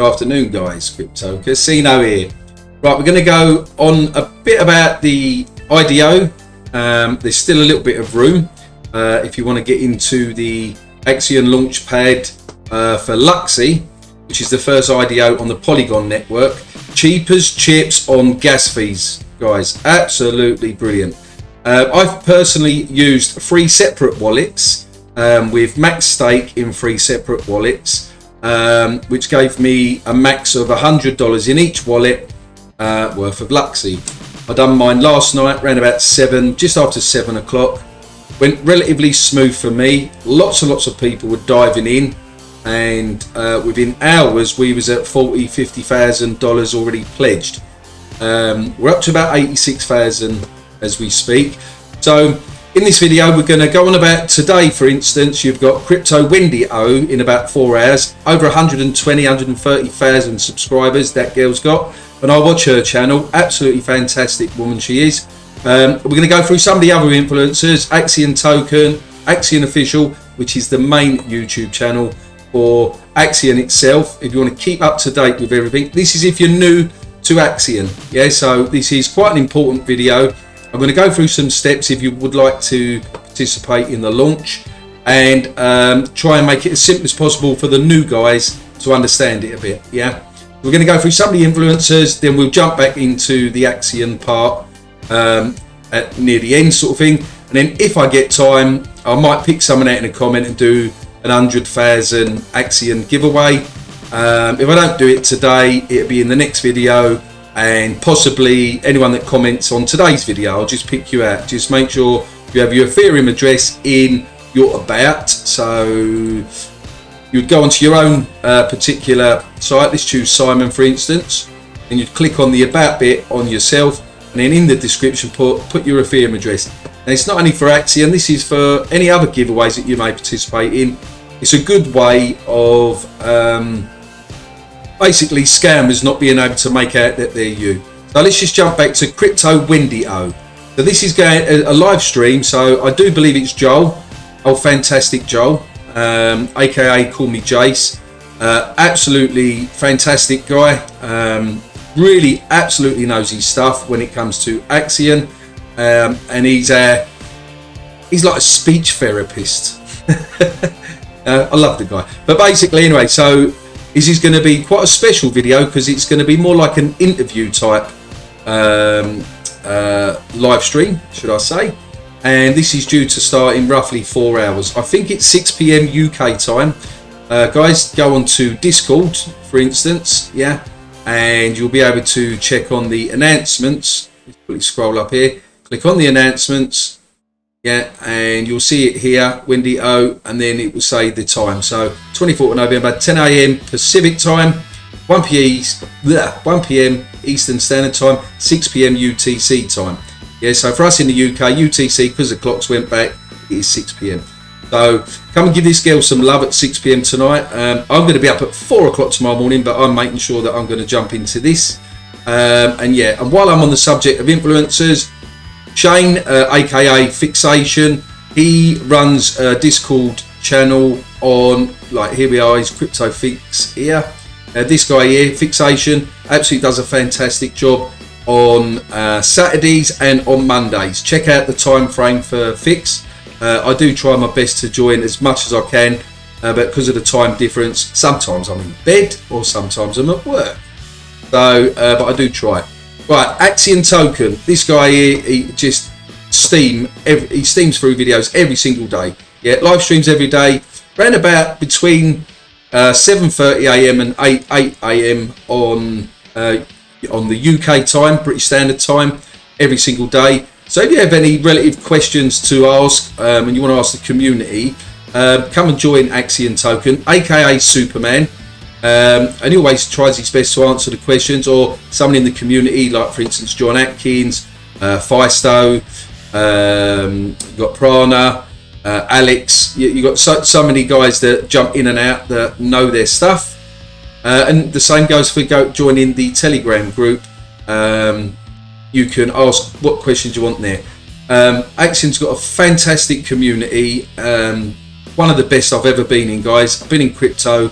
Good afternoon, guys. Crypto Casino here. Right, we're going to go on a bit about the IDO. There's still a little bit of room if you want to get into the Axion Launchpad for Luxy, which is the first IDO on the Polygon network. Cheap as chips on gas fees, guys. Absolutely brilliant. I've personally used 3 separate wallets with max stake in 3 separate wallets, which gave me a max of $100 in each wallet worth of Luxy. I done mine last night around about 7, just after 7 o'clock. Went relatively smooth for me. Lots and lots of people were diving in, and within hours we was at $40,000-$50,000 already pledged. We're up to about 86,000 as we speak. So in this video we're going to go on about today. For instance, you've got Crypto Wendy in about 4 hours, over 130,000 subscribers that girl's got, and I watch her channel. Absolutely fantastic woman she is. We're going to go through some of the other influencers. Axion Token, Axion Official, which is the main YouTube channel for Axion itself, if you want to keep up to date with everything. This is if you're new to Axion, yeah, so this is quite an important video. I'm going to go through some steps if you would like to participate in the launch, and try and make it as simple as possible for the new guys to understand it a bit. Yeah, we're going to go through some of the influencers, then we'll jump back into the Axion part at near the end sort of thing, and then if I get time I might pick someone out in a comment and do an 100,000 Axion giveaway. If I don't do it today, it'll be in the next video, and possibly anyone that comments on today's video, I'll just pick you out. Just make sure you have your Ethereum address in your about. So you'd go onto your own particular site. Let's choose Simon for instance, and you'd click on the about bit on yourself, and then in the description put your Ethereum address. And it's not only for Axion, this is for any other giveaways that you may participate in. It's a good way of basically scammers not being able to make out that they're you. So let's just jump back to Crypto Wendy. So this is going a live stream, so I do believe it's Joel. Oh, fantastic Joel, aka call me Jace. Absolutely fantastic guy. Really absolutely knows his stuff when it comes to Axion, and he's like a speech therapist. I love the guy. But basically anyway, so this is going to be quite a special video because it's going to be more like an interview type live stream, should I say, and this is due to start in roughly 4 hours. I think it's 6 PM UK time. Guys, go on to Discord for instance, yeah, and you'll be able to check on the announcements. Let's scroll up here, click on the announcements, yeah, and you'll see it here, Wendy O, and then it will say the time. So 24th of November, 10 AM Pacific time, 1 PM Eastern Standard Time, 6 PM UTC time. Yeah, so for us in the UK, UTC, because the clocks went back, it is 6 PM. So come and give this girl some love at 6 PM tonight. I'm going to be up at 4 o'clock tomorrow morning, but I'm making sure that I'm going to jump into this. And yeah, and while I'm on the subject of influencers, Shane, aka Fixation, he runs a Discord channel on, like, here we are, he's Crypto Fix here. This guy here, Fixation, absolutely does a fantastic job on Saturdays and on Mondays. Check out the time frame for Fix. I do try my best to join as much as I can, but because of the time difference, sometimes I'm in bed or sometimes I'm at work. So, but I do try. Right, Axion Token. This guy here, he just steams through videos every single day. Yeah, live streams every day, around about between 7:30 AM and 8 AM on the UK time, British Standard Time, every single day. So if you have any relative questions to ask and you want to ask the community, come and join Axion Token, aka Superman. And he always tries his best to answer the questions, or someone in the community, like for instance John Atkins, Faisto, you've got Prana, Alex. You've got so many guys that jump in and out that know their stuff, and the same goes for joining the Telegram group. You can ask what questions you want there. Axion's got a fantastic community, one of the best I've ever been in, guys. I've been in crypto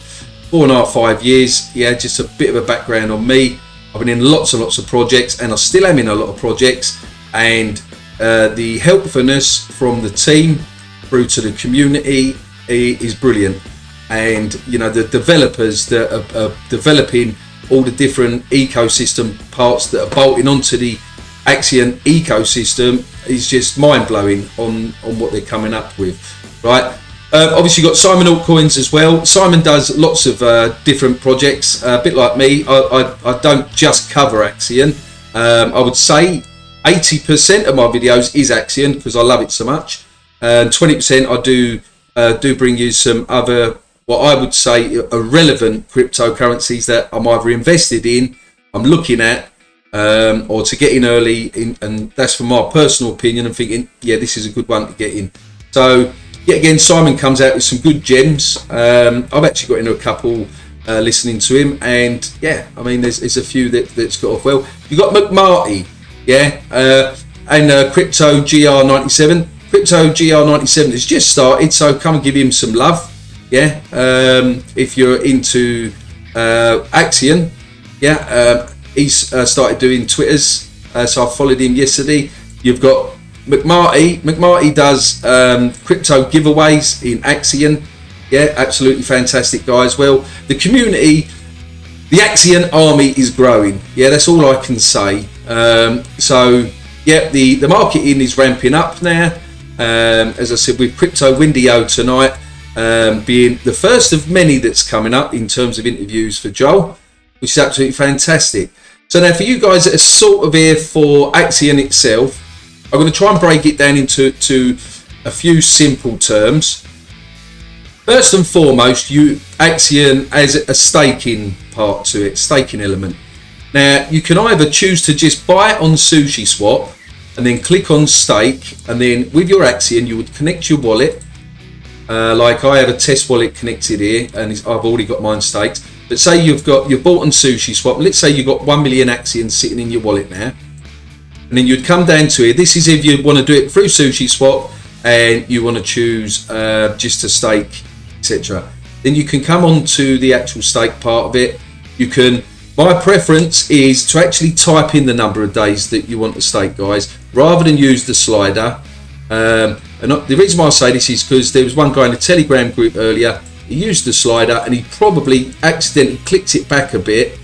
4.5, 5 years. Yeah, just a bit of a background on me. I've been in lots and lots of projects, and I still am in a lot of projects, and the helpfulness from the team through to the community is brilliant. And you know, the developers that are developing all the different ecosystem parts that are bolting onto the Axion ecosystem is just mind-blowing on what they're coming up with, right? Obviously you've got Simon Altcoins as well. Simon does lots of different projects, a bit like me. I don't just cover Axion. I would say 80% of my videos is Axion because I love it so much, and 20% I do bring you some other, what I would say are relevant cryptocurrencies that I'm either invested in, I'm looking at, or to get in early in, and that's from my personal opinion. I'm thinking, yeah, this is a good one to get in. So yet again, Simon comes out with some good gems. I've actually got into a couple listening to him, and yeah, I mean, there's a few that's got off well. You got McMarty, yeah, and Crypto GR97. Crypto GR97 has just started, so come and give him some love. Yeah, if you're into Axion, yeah, he's started doing Twitters, so I followed him yesterday. You've got McMarty. McMarty does crypto giveaways in Axion. Yeah, absolutely fantastic guy as well. The community, the Axion army is growing. Yeah, that's all I can say. So yeah, the marketing is ramping up now. As I said, with Crypto Windio tonight, being the first of many that's coming up in terms of interviews for Joel, which is absolutely fantastic. So now for you guys that are sort of here for Axion itself, I'm going to try and break it down into a few simple terms. First and foremost, Axion has a staking part to it, staking element. Now you can either choose to just buy it on SushiSwap and then click on stake, and then with your Axion you would connect your wallet. Like I have a test wallet connected here, and I've already got mine staked. But say you've bought on SushiSwap. Let's say you've got 1 million Axion sitting in your wallet now, and then you'd come down to here. This is if you want to do it through SushiSwap and you want to choose just to stake, etc. Then you can come on to the actual stake part of it. You can. My preference is to actually type in the number of days that you want to stake, guys, rather than use the slider. And the reason why I say this is because there was one guy in the Telegram group earlier. He used the slider and he probably accidentally clicked it back a bit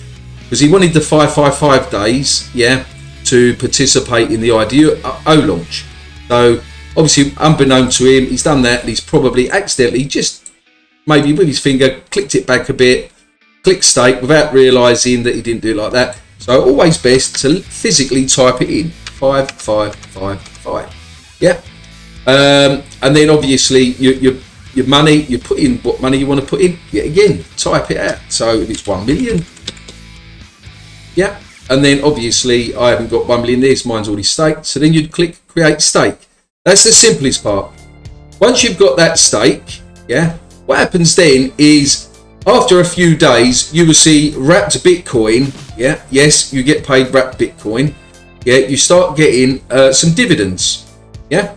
because he wanted the 555 days, yeah, to participate in the IDO launch. So obviously, unbeknown to him, he's done that, and he's probably accidentally just maybe with his finger clicked it back a bit, click stake without realizing that he didn't do it like that. So always best to physically type it in 5555, yeah. And then obviously your money, you put in what money you want to put in. Yet again, type it out. So if it's 1 million, yeah. And then obviously I haven't got 1 million there, so mine's already staked. So then you'd click create stake. That's the simplest part. Once you've got that stake, yeah, what happens then is after a few days you will see wrapped Bitcoin. Yeah, yes, you get paid wrapped Bitcoin. Yeah, you start getting some dividends. Yeah,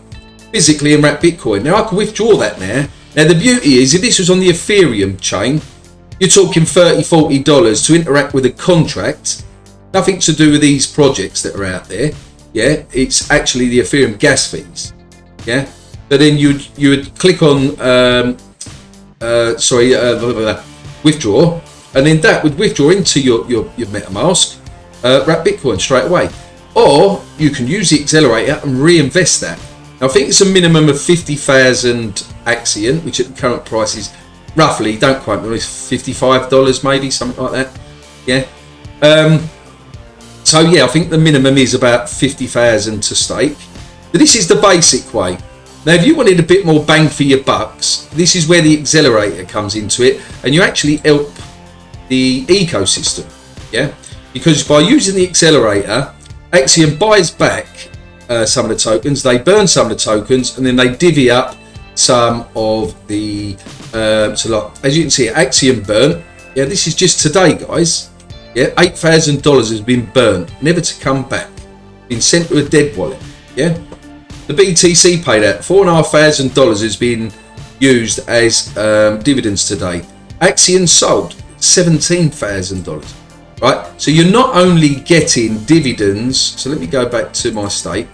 physically in wrapped Bitcoin. Now I can withdraw that now. Now the beauty is, if this was on the Ethereum chain, you're talking $30-40 to interact with a contract. Nothing to do with these projects that are out there. Yeah, it's actually the Ethereum gas fees. Yeah, so then you would click on withdraw, and then that would withdraw into your MetaMask wrapped Bitcoin straight away. Or you can use the accelerator and reinvest that. Now, I think it's a minimum of 50,000 Axion, which at the current price is roughly, don't quote me, it's $55 maybe, something like that. Yeah. So yeah, I think the minimum is about 50,000 to stake. But this is the basic way. Now, if you wanted a bit more bang for your bucks, this is where the accelerator comes into it, and you actually help the ecosystem. Yeah, because by using the accelerator, Axion buys back some of the tokens, they burn some of the tokens, and then they divvy up some of the so like, as you can see, Axion burnt. Yeah, this is just today, guys. Yeah, $8,000 has been burnt, never to come back, been sent to a dead wallet. Yeah, the BTC paid out $4,500 has been used as dividends today. Axion sold. $17,000, right? So you're not only getting dividends. So let me go back to my stake.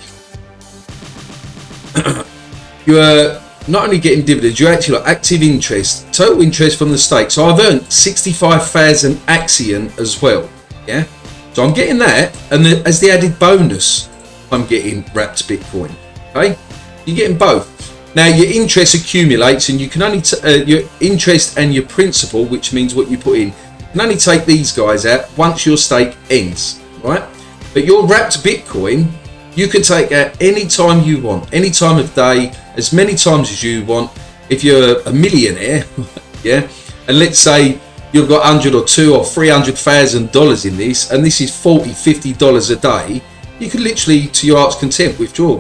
You're not only getting dividends, you're actually like active interest, total interest from the stake. So I've earned 65,000 Axion as well. Yeah, so I'm getting that, and as the added bonus, I'm getting wrapped Bitcoin. Okay, you're getting both. Now your interest accumulates, and you can only your interest and your principal, which means what you put in, you can only take these guys out once your stake ends, right? But your wrapped Bitcoin, you can take out any time you want, any time of day, as many times as you want. If you're a millionaire, yeah, and let's say you've got $100 or $200 or $300,000 in this, and this is $40, $50 a day, you can literally, to your heart's content, withdraw.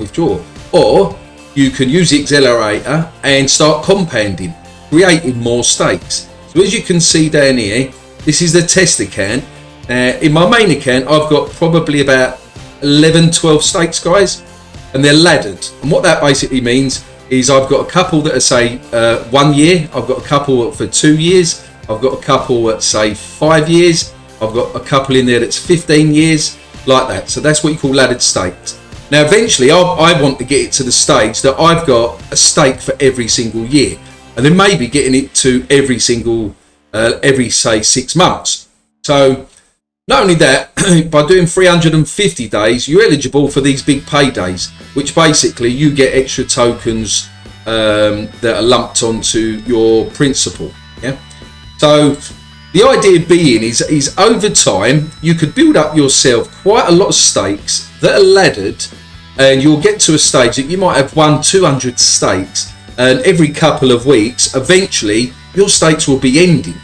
Or you can use the accelerator and start compounding, creating more stakes. So as you can see down here, this is the test account. In my main account, I've got probably about 11, 12 stakes, guys, and they're laddered. And what that basically means is I've got a couple that are, say, 1 year. I've got a couple for 2 years. I've got a couple at, say, 5 years. I've got a couple in there that's 15 years, like that. So that's what you call laddered stakes. Now, eventually, I want to get it to the stage that I've got a stake for every single year, and then maybe getting it to every single, every, say, 6 months. So not only that, by doing 350 days, you're eligible for these big paydays, which basically you get extra tokens that are lumped onto your principal. Yeah. So the idea being is over time you could build up yourself quite a lot of stakes that are laddered, and you'll get to a stage that you might have 100-200 stakes, and every couple of weeks, eventually your stakes will be ending.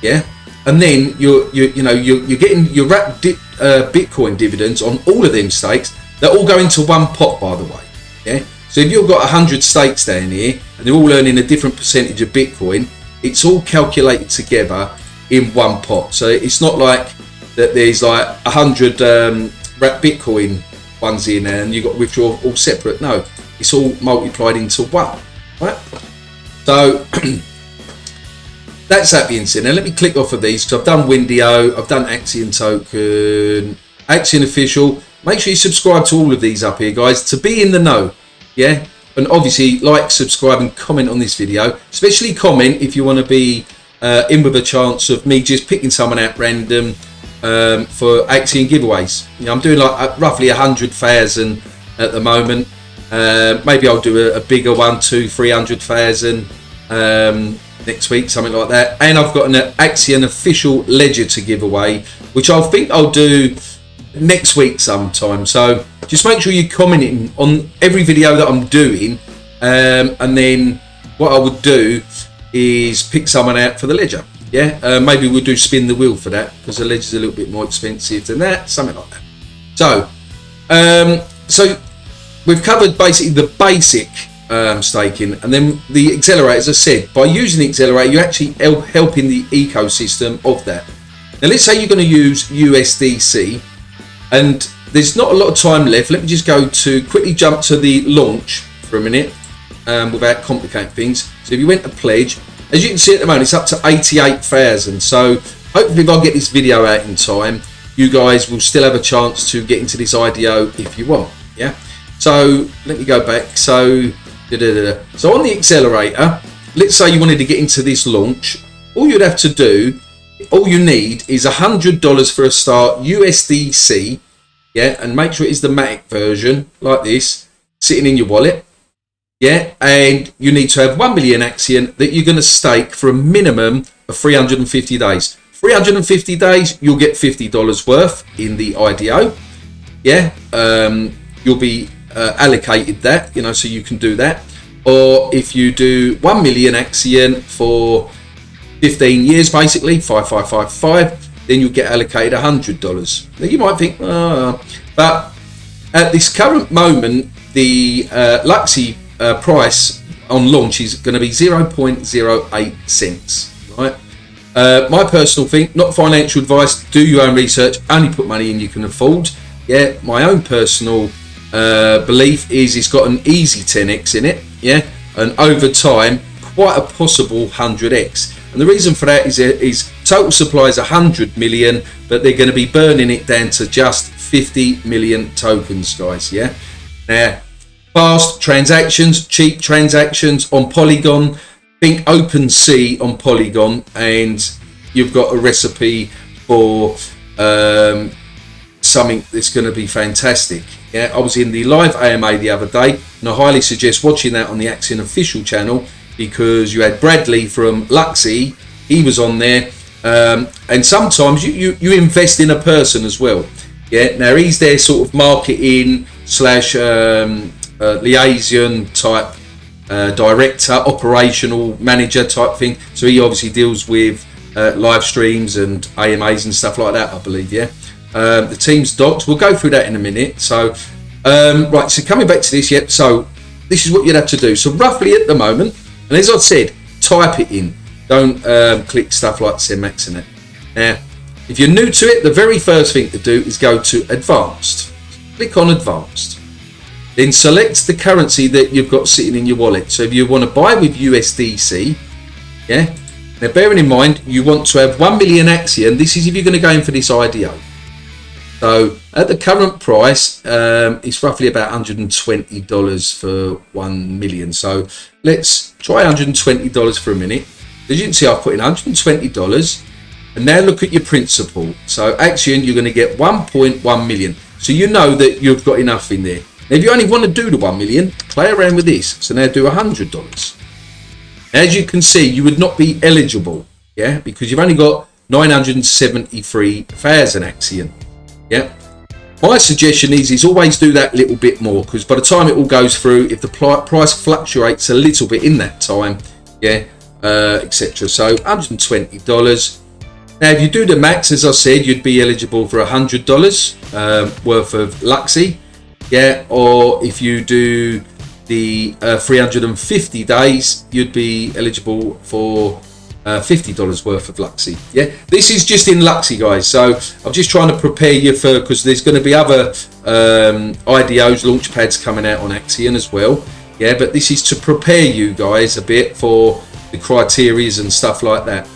Yeah. And then you're getting your wrapped Bitcoin dividends on all of them stakes. They all go into one pot, by the way. Yeah. So if you've got 100 stakes down here and they're all earning a different percentage of Bitcoin, it's all calculated together in one pot. So it's not like that there's like 100 wrapped Bitcoin ones in and you've got to withdraw all separate. No, it's all multiplied into one. Right. So that's that being said. Now let me click off of these, because I've done Wendy, I've done Axion token, Axion official. Make sure you subscribe to all of these up here, guys, to be in the know. Yeah, and obviously like, subscribe, and comment on this video. Especially comment if you want to be in with a chance of me just picking someone out random for Axion giveaways. You know, I'm doing like roughly 100,000 at the moment. Maybe I'll do a bigger one, 200,000-300,000. Next week, something like that. And I've got an Axion official ledger to give away, which I think I'll do next week sometime. So just make sure you're commenting on every video that I'm doing, and then what I would do is pick someone out for the ledger. Yeah, maybe we'll do spin the wheel for that, because the ledger's a little bit more expensive than that, something like that. So we've covered basically the basic staking, and then the accelerator. As I said, by using the accelerator, you're actually helping the ecosystem of that. Now let's say you're going to use USDC, and there's not a lot of time left. Let me just quickly jump to the launch for a minute, without complicating things. So if you went to pledge, as you can see at the moment, it's up to 88,000. So hopefully if I get this video out in time, you guys will still have a chance to get into this IDO if you want. Yeah. So let me go back. So on the accelerator, let's say you wanted to get into this launch, all you'd have to do, all you need is $100 for a start, USDC, yeah, and make sure it is the Matic version, like this, sitting in your wallet, yeah, and you need to have 1 million Axion that you're going to stake for a minimum of 350 days. 350 days, you'll get $50 worth in the IDO, yeah, you'll be allocated that, you know, so you can do that. Or if you do 1 million Axion for 15 years, basically 5555, then you'll get allocated $100. Now you might think, but at this current moment, the Luxy price on launch is going to be 0.08 cents, right? My personal thing, not financial advice, do your own research, only put money in you can afford. Yeah, my own personal belief is it's got an easy 10x in it, yeah, and over time quite a possible 100x. And the reason for that is total supply is 100 million, but they're going to be burning it down to just 50 million tokens, guys. Yeah. Now, fast transactions, cheap transactions on Polygon. Think OpenSea on Polygon, and you've got a recipe for something that's going to be fantastic. Yeah, I was in the live AMA the other day, and I highly suggest watching that on the Axion official channel, because you had Bradley from Luxy. He was on there, and sometimes you invest in a person as well. Yeah, now he's their sort of marketing slash liaison type director, operational manager type thing. So he obviously deals with live streams and AMAs and stuff like that, I believe. Yeah. The team's docs, we'll go through that in a minute. So right, so coming back to this, yep. So this is what you'd have to do. So roughly at the moment, and as I said, type it in. Don't click stuff like send max in it. Now, if you're new to it, the very first thing to do is go to advanced. Click on advanced. Then select the currency that you've got sitting in your wallet. So if you want to buy with USDC, yeah. Now bearing in mind, you want to have 1 million Axion. This is if you're going to go in for this IDO. So at the current price, it's roughly about $120 for 1 million. So let's try $120 for a minute. As you can see, I've put in $120, and now look at your principal. So Axion, you're going to get 1.1 million. So you know that you've got enough in there. Now, if you only want to do the 1 million, play around with this. So now do $100. As you can see, you would not be eligible, yeah, because you've only got 973,000 Axion. Yeah, my suggestion is always do that little bit more, because by the time it all goes through, if the price fluctuates a little bit in that time, yeah, etc. So $120. Now, if you do the max, as I said, you'd be eligible for $100 worth of Luxy, yeah, or if you do the 350 days, you'd be eligible for $50 worth of Luxy. Yeah, this is just in Luxy, guys. So I'm just trying to prepare you for, because there's going to be other IDOs, launch pads coming out on Axion as well. Yeah, but this is to prepare you guys a bit for the criterias and stuff like that.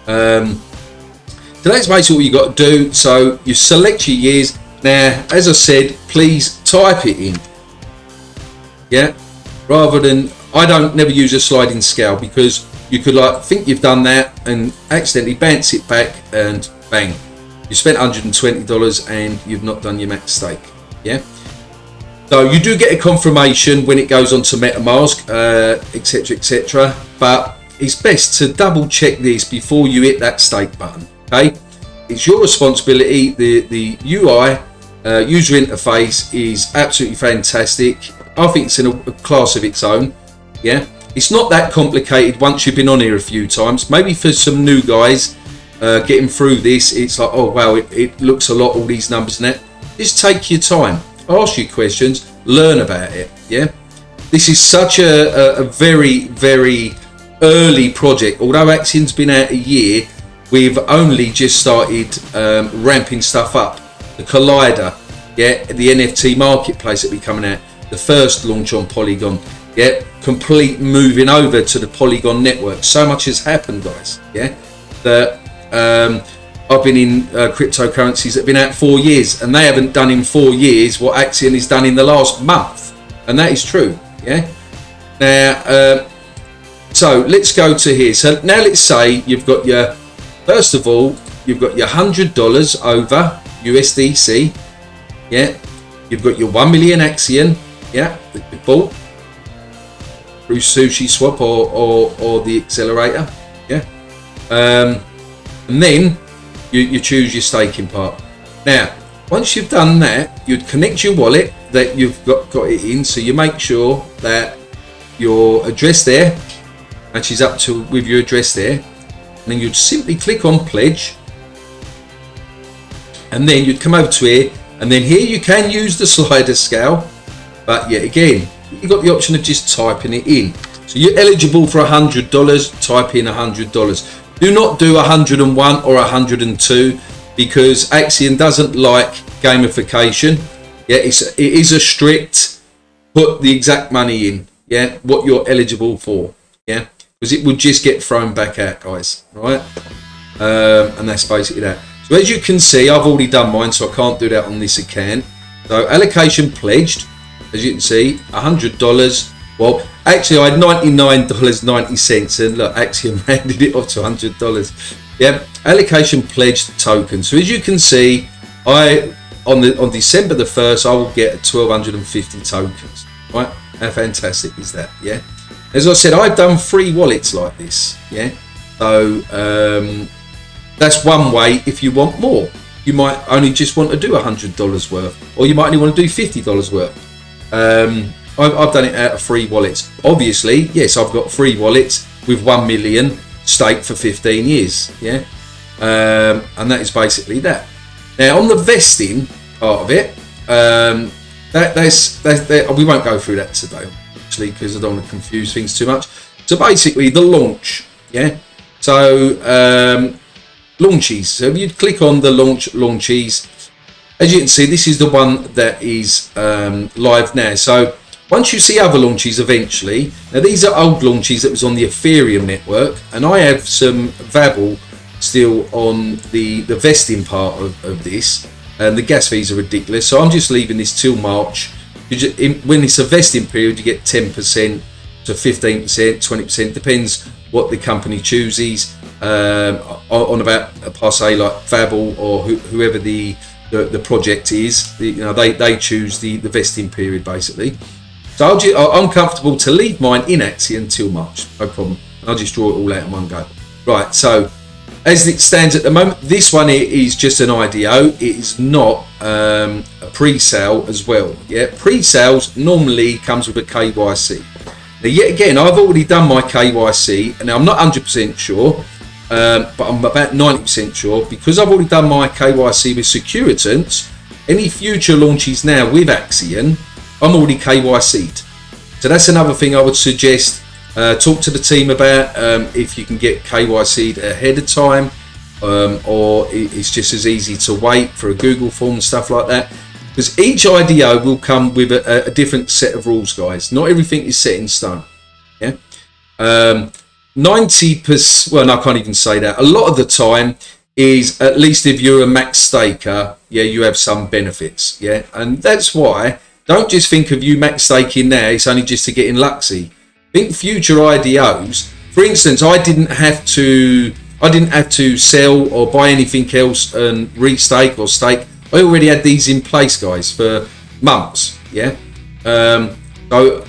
So that's basically what you got to do. So you select your years. Now, as I said, please type it in. Yeah, rather than, I don't never use a sliding scale, because you could like think you've done that and accidentally bounce it back and bang, you spent $120 and you've not done your max stake. Yeah, so you do get a confirmation when it goes on to MetaMask, etc, etc, but it's best to double check this before you hit that stake button. Okay, it's your responsibility. The UI user interface is absolutely fantastic. I think it's in a class of its own. Yeah, it's not that complicated once you've been on here a few times. Maybe for some new guys getting through this, it's like, oh wow, it looks a lot, all these numbers and that. Just take your time, ask your questions, learn about it. Yeah, this is such a very, very early project. Although Axion's been out a year, we've only just started ramping stuff up. The Collider, yeah, the NFT marketplace that will be coming out, the first launch on Polygon, yeah, complete moving over to the Polygon network. So much has happened, guys. Yeah, that I've been in cryptocurrencies that have been out 4 years, and they haven't done in 4 years what Axion has done in the last month, and that is true. Yeah. Now, so let's go to here. So now let's say you've got your, first of all, you've got your $100 over USDC. Yeah, you've got your 1 million Axion. Yeah, that you bought through Sushi Swap or the accelerator. Yeah, and then you choose your staking part. Now, once you've done that, you'd connect your wallet that you've got it in. So you make sure that your address there matches up to with your address there, and then you'd simply click on pledge, and then you'd come over to here, and then here you can use the slider scale, but yet again you've got the option of just typing it in. So you're eligible for $100. Type in $100. Do not do 101 or 102, because Axion doesn't like gamification. Yeah, it is a strict, put the exact money in, yeah, what you're eligible for. Yeah, because it would just get thrown back out, guys. Right. and that's basically that. So as you can see, I've already done mine, so I can't do that on this account. So allocation pledged, as you can see, $100. Well, actually I had $99.90, and look, Axion rounded it off to $100. Yeah, allocation pledged token. So as you can see, on December the 1st, I will get 1,250 tokens. Right? How fantastic is that? Yeah. As I said, I've done free wallets like this. Yeah. So that's one way. If you want more, you might only just want to do $100 worth, or you might only want to do $50 worth. I've done it out of free wallets. Obviously, yes, I've got free wallets with 1 million staked for 15 years. Yeah. And that is basically that. Now on the vesting part of it, we won't go through that today, actually, because I don't want to confuse things too much. So basically the launch, yeah. So launches. So if you click on the launches, as you can see, this is the one that is live now. So once you see other launches eventually, now these are old launches that was on the Ethereum network, and I have some Vabble still on the vesting part of this, and the gas fees are ridiculous, so I'm just leaving this till March. When it's a vesting period, you get 10% to 15%, 20%, depends what the company chooses, on about a passe like Vabble or whoever the project is. They choose the vesting period basically. So I'm comfortable to leave mine in Axion until March, no problem. I'll just draw it all out in one go. Right, so as it stands at the moment, this one is just an IDO. It is not a pre-sale as well. Yeah, pre-sales normally comes with a KYC. Now, yet again, I've already done my KYC, and I'm not 100% sure, but I'm about 90% sure, because I've already done my KYC with Securitants. Any future launches now with Axion, I'm already KYC'd. So that's another thing I would suggest. Talk to the team about if you can get KYC'd ahead of time, or it's just as easy to wait for a Google form and stuff like that. Because each IDO will come with a different set of rules, guys. Not everything is set in stone. Yeah. 90%. Well, no, I can't even say that. A lot of the time is, at least if you're a max staker, yeah, you have some benefits. Yeah, and that's why. Don't just think of you max staking now, it's only just to get in Luxy. Think future IDOs. For instance, I didn't have to sell or buy anything else and restake or stake. I already had these in place, guys, for months. Yeah. So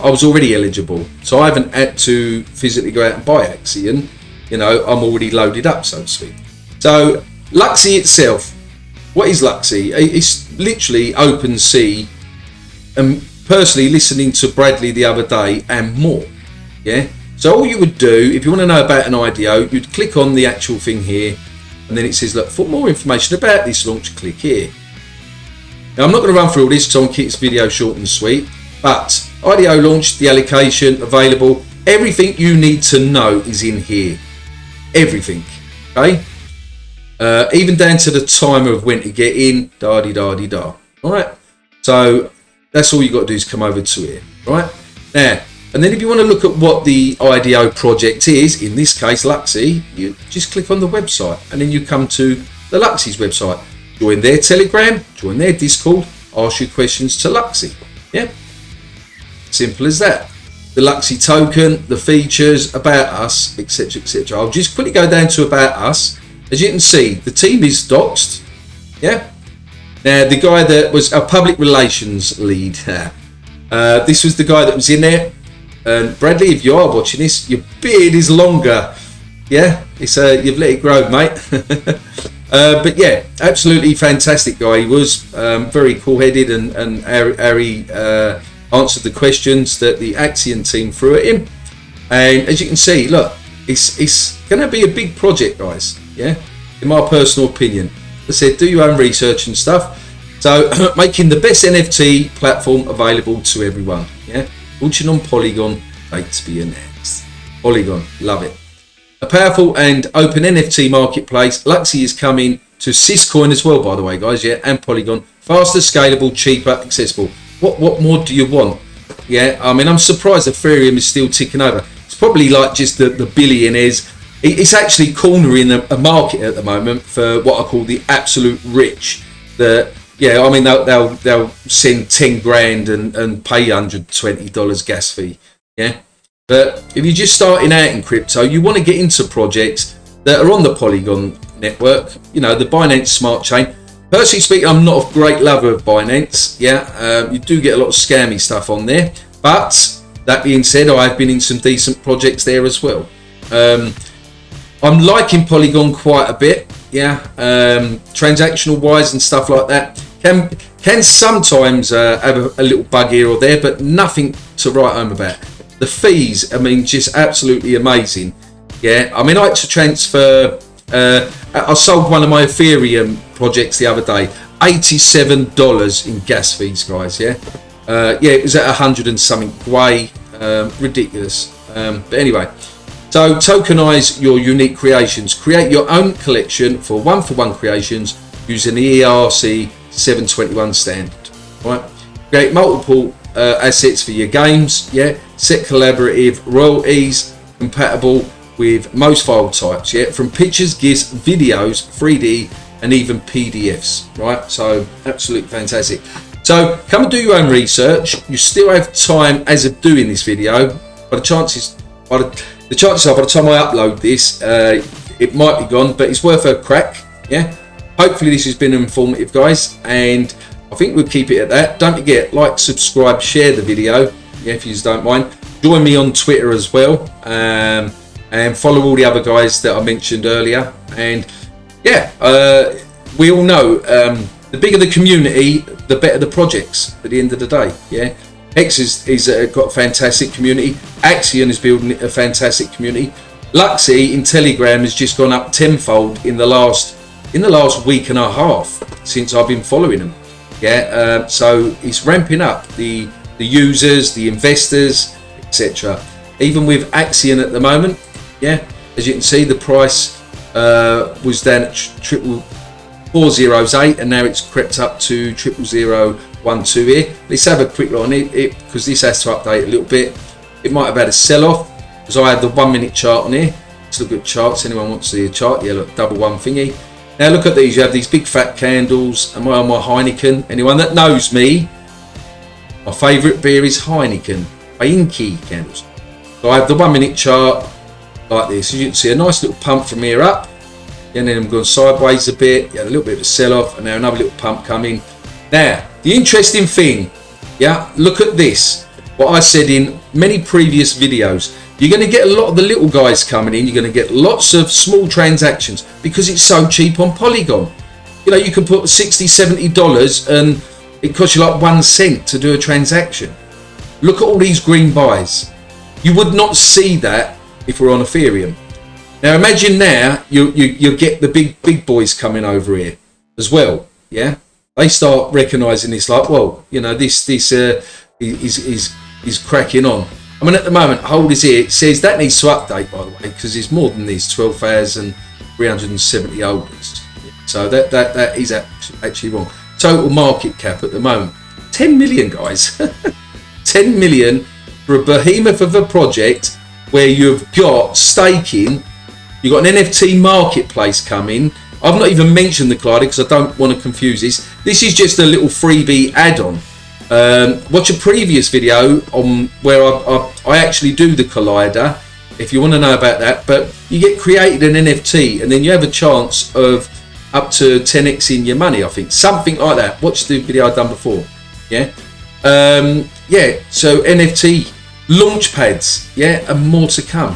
I was already eligible. So I haven't had to physically go out and buy Axion. I'm already loaded up, so to speak. So Luxy itself, what is Luxy? It's literally open sea. And personally, listening to Bradley the other day and more. Yeah. So all you would do, if you want to know about an IDO, you'd click on the actual thing here, and then it says, look, for more information about this launch, click here. Now I'm not going to run through all this because I want to keep this video short and sweet, but IDO launch, the allocation available, everything you need to know is in here. Everything. Okay. Even down to the timer of when to get in, da-di-da-di-da. All right. So that's all you got to do is come over to here, right? Now, and then if you want to look at what the IDO project is, in this case Luxy, you just click on the website, and then you come to the Luxy's website. Join their Telegram, join their Discord, ask your questions to Luxy. Yeah, simple as that. The Luxy token, the features, about us, etc., etc. I'll just quickly go down to about us. As you can see, the team is doxed. Yeah. Now, the guy that was a public relations lead, this was the guy that was in there. And Bradley, if you are watching this, your beard is longer. Yeah, it's you've let it grow, mate. But yeah, absolutely fantastic guy. He was very cool-headed, and Harry answered the questions that the Axion team threw at him. And as you can see, look, it's going to be a big project, guys. Yeah, in my personal opinion. I said, do your own research and stuff. So making the best NFT platform available to everyone. Yeah, launching on Polygon, date to be announced. Polygon, love it. A powerful and open NFT marketplace. Luxy is coming to Syscoin as well, by the way, guys. Yeah, and Polygon. Faster, scalable, cheaper, accessible. What more do you want? Yeah, I mean, I'm surprised Ethereum is still ticking over. It's probably like just the billionaires it's actually cornering a market at the moment for what I call the absolute rich. That, yeah, I mean, they'll send 10 grand and pay $120 gas fee. Yeah. But if you're just starting out in crypto, you want to get into projects that are on the Polygon network, you know, the Binance Smart Chain. Personally speaking, I'm not a great lover of Binance. Yeah, you do get a lot of scammy stuff on there. But that being said, I've been in some decent projects there as well. I'm liking Polygon quite a bit. Yeah, transactional wise and stuff like that can sometimes have a little bug here or there, but nothing to write home about. The fees, I mean, just absolutely amazing. Yeah, I mean, I had to transfer. I sold one of my Ethereum projects the other day, $87 in gas fees, guys. Yeah, yeah, it was at 100 and something way, ridiculous. But anyway, so tokenize your unique creations. Create your own collection for one-for-one creations using the ERC 721 standard. Right, create multiple assets for your games. Yeah, set collaborative royalties compatible with most file types, yeah, from pictures, GIFs, videos, 3D, and even PDFs, right? So absolutely fantastic. So come and do your own research. You still have time as of doing this video, but the chances are by the time I upload this, it might be gone, but it's worth a crack, yeah. Hopefully this has been informative, guys, and I think we'll keep it at that. Don't forget, like, subscribe, share the video, yeah, if you don't mind. Join me on Twitter as well. And follow all the other guys that I mentioned earlier. And yeah, we all know the bigger the community, the better the projects at the end of the day. Yeah, X is got a fantastic community. Axion is building a fantastic community. Luxy in Telegram has just gone up tenfold in the last week and a half since I've been following them. Yeah, so it's ramping up the users, the investors, etc. Even with Axion at the moment. Yeah, as you can see, the price was down at 408, and now it's crept up to 00012 here. Let's have a quick look on it because this has to update a little bit. It might have had a sell-off because I have the 1 minute chart on here. Let's look at charts. Anyone wants to see a chart? Yeah, look, double one thingy. Now look at these. You have these big fat candles. Am I on my Heineken? Anyone that knows me, my favourite beer is Heineken by Inky candles. So I have the 1 minute chart. Like this, as you can see, a nice little pump from here up, and then I'm going sideways a bit. You had a little bit of a sell-off, and now another little pump coming. Now, the interesting thing, yeah, look at this. What I said in many previous videos, you're going to get a lot of the little guys coming in. You're going to get lots of small transactions because it's so cheap on Polygon. You know, you can put $60, $70, and it costs you like 1 cent to do a transaction. Look at all these green buys. You would not see that if we're on Ethereum. Now imagine now you get the big boys coming over here as well. Yeah, they start recognizing this, like, well, you know, this is cracking on. I mean, at the moment, hold is here. It says that needs to update, by the way, because it's more than these 12,370 holders. So that is actually wrong. Total market cap at the moment, 10 million, guys. 10 million for a behemoth of a project where you've got staking, you've got an NFT marketplace coming. I've not even mentioned the collider because I don't want to confuse this. This is just a little freebie add-on. Watch a previous video on where I actually do the collider if you want to know about that. But you get created an NFT and then you have a chance of up to 10x in your money, I think. Something like that. Watch the video I've done before. Yeah. Yeah, so NFT launch pads, yeah, and more to come.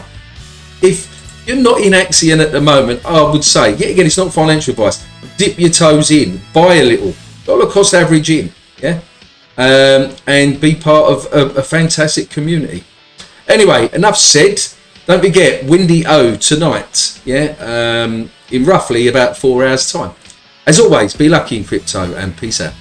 If you're not in Axion at the moment, I would say, yet again, it's not financial advice, dip your toes in, buy a little, dollar cost average in, yeah, and be part of a fantastic community. Anyway, enough said. Don't forget, Wendy O tonight, yeah, in roughly about 4 hours time. As always, be lucky in crypto and peace out.